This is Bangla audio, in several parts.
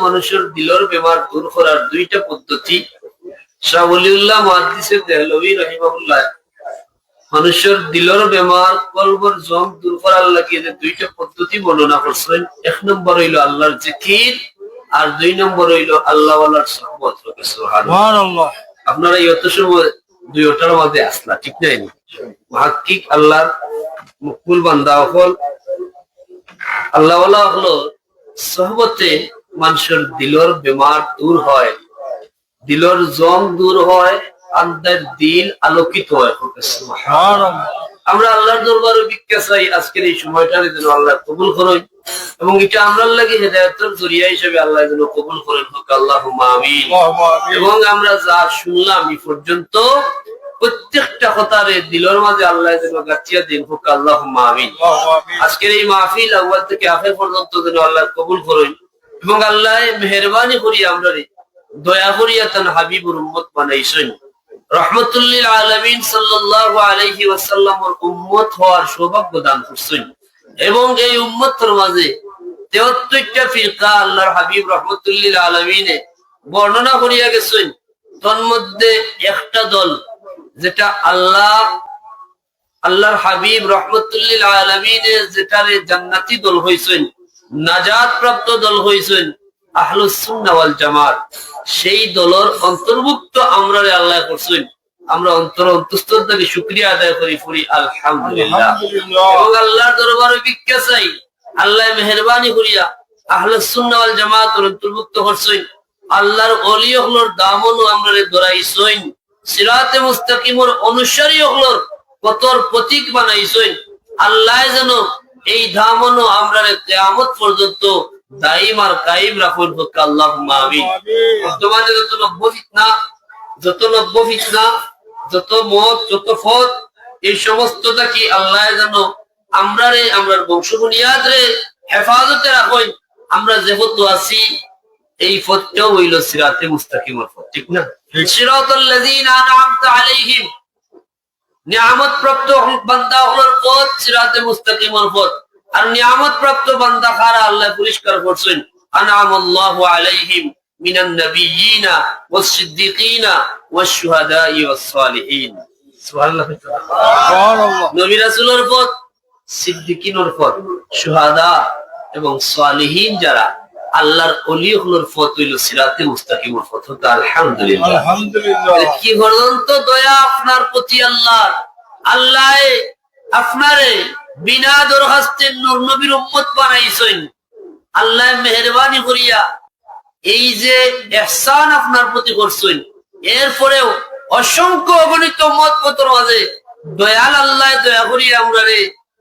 মানুষের দিলের বেমার দূর করার দুইটা পদ্ধতি শাহ ওলিউল্লাহ মুহাদ্দিসে দেহলভী রাহিমাহুল্লাহ মানুষের দিলের বেমার কলবর জং দূর করার লাগি যে দুইটা পদ্ধতি বর্ণনা করছেন। এক নম্বর হইল আল্লাহর জিকির, আর দুই নম্বর হইল আল্লাহ ওয়ালার সুহবত। সুবহানাল্লাহ। আপনারা যত সময় দুইটার মধ্যে আসলা, ঠিক নাই? মুহাক্কিক আল্লাহর মকবুল বান্দা হল আল্লাহ ওয়ালা হলো সুহবতে মানুষের দিলের বেমার দূর হয়, দিলের জং দূর হয়, আন্দার দিল আলোকিত হয়। আমরা আল্লাহর দরবারে ভিক্ষা চাই আজকের এই সময়টা যেন আল্লাহ কবুল করেন, এবং এটা আমরা লাগি হেদায়েতের জরিয়া হিসেবে আল্লাহ যেন কবুল করেন। হোক আল্লাহুম্মা আমিন। এবং আমরা যা শুনলাম এই পর্যন্ত প্রত্যেকটা কথারে দিলের মাঝে আল্লাহ যেন গাছিয়া দিন। হোক আল্লাহুম্মা আমিন। আজকের এই মাহফিল আউয়াল থেকে আখির পর্যন্ত যেন আল্লাহ কবুল করেন, এবং আল্লাহ মেহেরবানি করি আমরা দয়া করিয়া তার হাবিবুর উম্মত বানাইছেন। রহমতুল লিল আলামিন সাল্লাল্লাহু আলাইহি ওয়াসাল্লামের উম্মত হওয়ার সৌভাগ্য দান করছেন, এবং এই উম্মতের মাঝে ৭৩টা ফিরকা আল্লাহর হাবিব রহমতুল লিল আলামিনে বর্ণনা করিয়া গেছেন। তন্মধ্যে একটা দল যেটা আল্লাহর হাবিব রহমতুল লিল আলামিনে যেটারে জান্নাতি দল হইছেন, নাজাত প্রাপ্ত দল হইছেন, আহলুস সুন্নাহ ওয়াল জামাত, সেই দলের অন্তর্ভুক্ত আমরা আল্লাহ করছেন। আমরা অন্তঃস্থল থেকে শুকরিয়া আদায় করি পড়ি আলহামদুলিল্লাহ, এবং আল্লাহর দরবারে ভিক্ষা চাই আল্লাহ মেহেরবানি করিয়া আহলুস সুন্নাহ ওয়াল জামাতের অন্তর্ভুক্ত করছেন। আল্লাহর ওলি হলোর দামনও আমরা ধরাইছেন, সিরাতে মুস্তাকিমের অনুসারী হলোর পথর প্রতীক বানাইছেন। আল্লাহ যেন এই দামনও আমরা কিয়ামত পর্যন্ত দাইম আর কায়েম রাখুন। হোক আল্লাহুম্মা আমিন। বর্তমানে যত নব্য ফিতনা, যত মত, যত ফত, এই সমস্তটা কি আল্লাহ যেন আমরার বংশ বুনিয়াদ রে হেফাজতে রাখুন। আমরা যেহেতু আছি এই পথটাও হইল সিরাতে মুস্তাকিমের পথ, ঠিক না? সিরাতাল লাযিনা আনআমতা আলাইহিম, নিয়ামত প্রাপ্ত বান্দা হলোর পথ সিরাতে মুস্তাকিমের পথ। আর নিয়ামত প্রাপ্ত বান্দা কারা আল্লাহ পরিষ্কার করছেন, আনআমাল্লাহু আলাইহিম মিনান নাবিয়্যিনা ওয়াস সিদ্দিকিনা ওয়াস শুহাদাই ওয়াস সালিহিন। সুবহানাল্লাহ। নবী রাসূলের পথ, সিদ্দিকিনের পথ, শুহাদা এবং সালিহিন যারা আল্লাহর ওলি হলোর পথ হইল সিরাতে মুস্তাকিমের পথ। আলহামদুলিল্লাহ। আলহামদুলিল্লাহ। কি পর্যন্ত দয়া আপনার প্রতি আল্লাহ আপনারে বিনা দরখাস্তে নূর নবীর উম্মত বানাইছেন। আল্লাহ মেহেরবানি করিয়া এই যে ইহসান আপনার প্রতি করছেন, এরপরেও অসংখ্য অগণিত মত পথের মাঝে দয়াল আল্লাহ দয়া করিয়া আমরা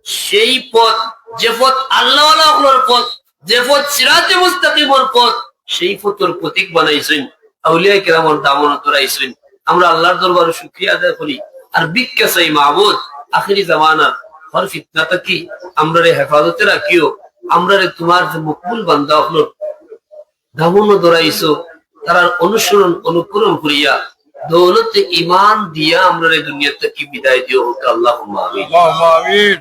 সেই পথ, যে পথ আল্লাহ ওয়ালার পথ, যে পথ সিরাতে মুস্তাকিমের পথ, সেই পথের প্রতীক বানাইছেন, আউলিয়া কিরামের দামন ধরাইছেন। আমরা আল্লাহর দরবারে শুকরিয়া আদায় করি আর ভিক্ষা চাই, মাবুদ আখিরি জামানার হর ফিতনাটা কি আমরা হেফাজতে রাখিও। আমরা তোমার যে মকবুল বান্দা হলো দামন ধরাইছো, তার অনুসরণ অনুকরণ করিয়া দৌলতে ইমান দিয়া আমরা দুনিয়াতে কি বিদায় দিও। হোক আল্লাহুম্মা আমিন।